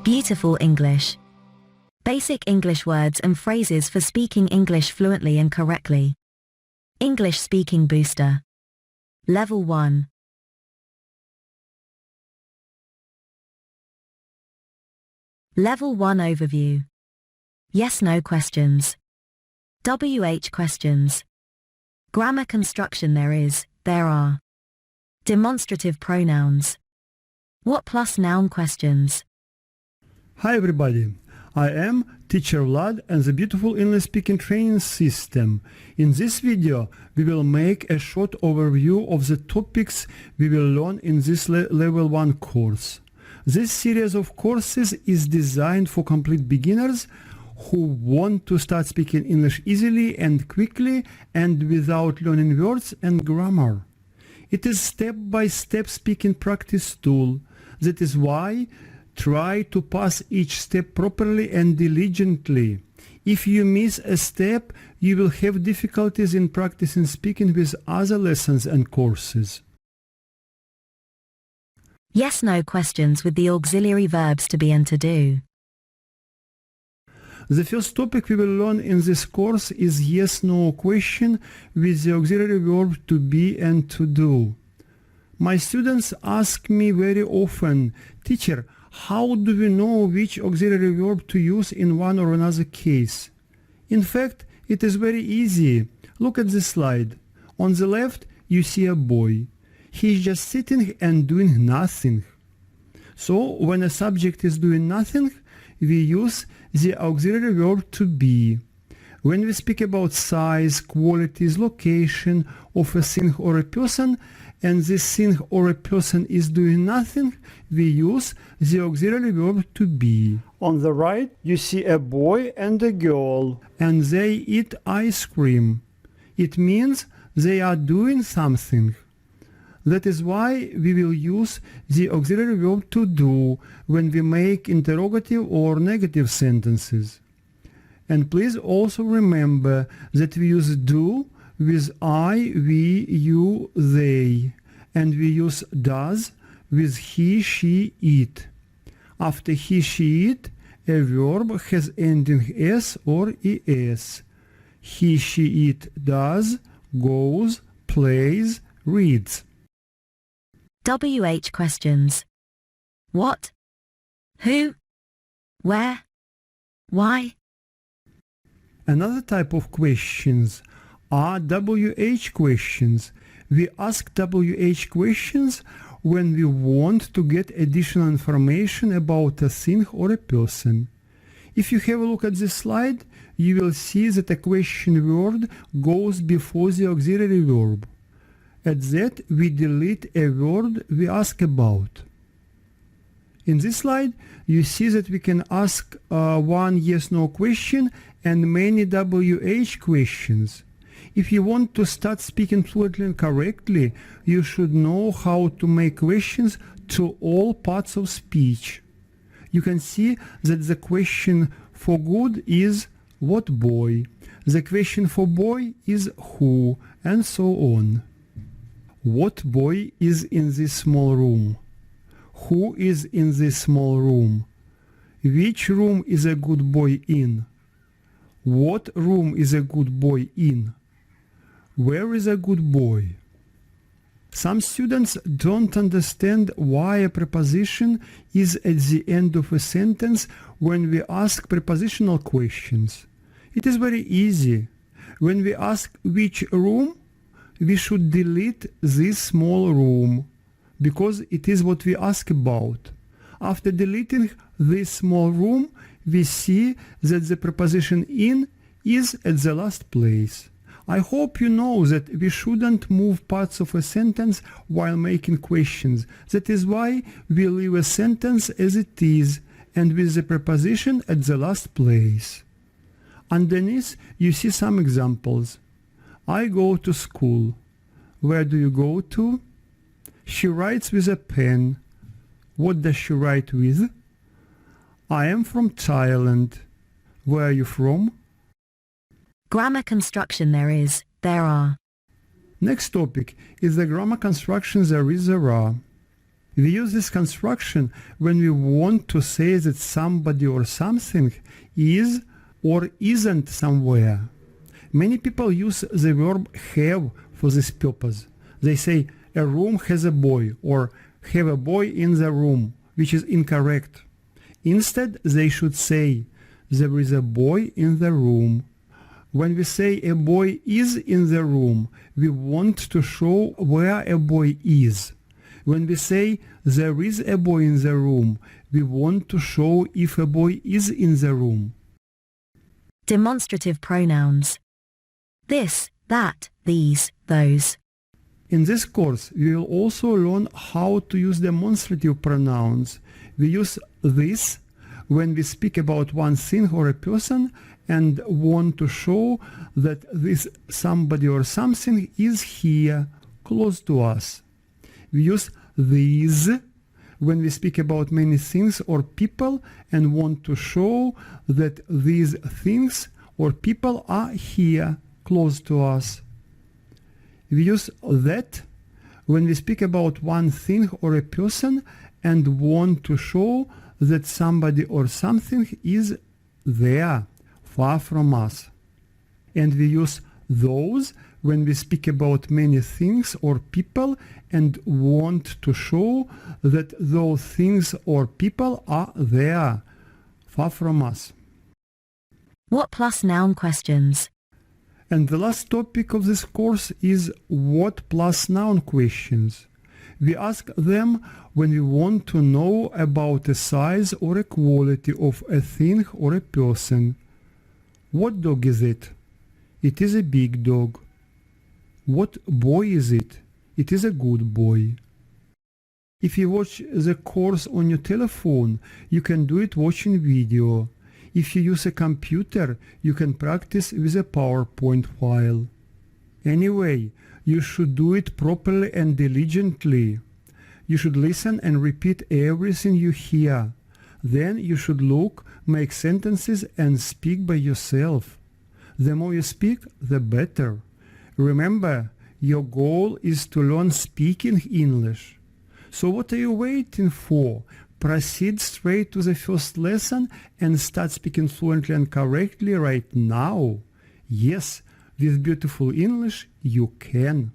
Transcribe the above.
Beautiful English. Basic English words and phrases for speaking English fluently and correctly. English Speaking Booster. Level 1. Level 1 Overview. Yes/no questions. WH questions. Grammar construction there is, there are. Demonstrative pronouns. What plus noun questions. Hi everybody, I am Teacher Vlad and the Beautiful English Speaking Training System. In this video, we will make a short overview of the topics we will learn in this Level 1 course. This series of courses is designed for complete beginners who want to start speaking English easily and quickly and without learning words and grammar. It is step-by-step speaking practice tool. That is why try to pass each step properly and diligently. If you miss a step, you will have difficulties in practicing speaking with other lessons and courses. Yes/no questions with the auxiliary verbs to be and to do. The first topic we will learn in this course is yes/no question with the auxiliary verb to be and to do. My students ask me very often, "Teacher, how do we know which auxiliary verb to use in one or another case?" In fact, it is very easy. Look at the slide. On the left, you see a boy. He is just sitting and doing nothing. So, when a subject is doing nothing, we use the auxiliary verb to be. When we speak about size, qualities, location of a thing or a person, and this thing or a person is doing nothing, we use the auxiliary verb to be. On the right, you see a boy and a girl, and they eat ice cream. It means they are doing something. That is why we will use the auxiliary verb to do when we make interrogative or negative sentences. And please also remember that we use do with I, we, you, they, and we use does with he, she, it. After he, she, it, a verb has ending s or es. He, she, it does, goes, plays, reads. WH questions. What? Who? Where? Why? Another type of questions are WH questions. We ask WH questions when we want to get additional information about a thing or a person. If you have a look at this slide, you will see that a question word goes before the auxiliary verb. At that, we delete a word we ask about. In this slide, you see that we can ask one yes/no question and many WH questions. If you want to start speaking fluently and correctly, you should know how to make questions to all parts of speech. You can see that the question for good is what boy, the question for boy is who, and so on. What boy is in this small room? Who is in this small room? Which room is a good boy in? What room is a good boy in? Where is a good boy? Some students don't understand why a preposition is at the end of a sentence when we ask prepositional questions. It is very easy. When we ask which room, we should delete this small room, because it is what we ask about. After deleting this small room, we see that the preposition in is at the last place. I hope you know that we shouldn't move parts of a sentence while making questions. That is why we leave a sentence as it is and with the preposition at the last place. Underneath, you see some examples. I go to school. Where do you go to? She writes with a pen. What does she write with? I am from Thailand. Where are you from? Grammar construction there is, there are. Next topic is the grammar construction there is, there are. We use this construction when we want to say that somebody or something is or isn't somewhere. Many people use the verb have for this purpose. They say a room has a boy or have a boy in the room, which is incorrect. Instead, they should say there is a boy in the room. When we say a boy is in the room, we want to show where a boy is. When we say there is a boy in the room, we want to show if a boy is in the room. Demonstrative pronouns. This, that, these, those. In this course, we will also learn how to use demonstrative pronouns. We use this when we speak about one thing or a person and want to show that this somebody or something is here, close to us. We use these when we speak about many things or people and want to show that these things or people are here, close to us. We use that when we speak about one thing or a person and want to show that somebody or something is there, far from us. And we use those when we speak about many things or people and want to show that those things or people are there, far from us. What plus noun questions? And the last topic of this course is what plus noun questions. We ask them when we want to know about a size or a quality of a thing or a person. What dog is it? It is a big dog. What boy is it? It is a good boy. If you watch the course on your telephone, you can do it watching video. If you use a computer, you can practice with a PowerPoint file. Anyway, you should do it properly and diligently. You should listen and repeat everything you hear. Then you should look, make sentences and speak by yourself. The more you speak, the better. Remember, your goal is to learn speaking English. So what are you waiting for? Proceed straight to the first lesson and start speaking fluently and correctly right now. Yes, with beautiful English you can.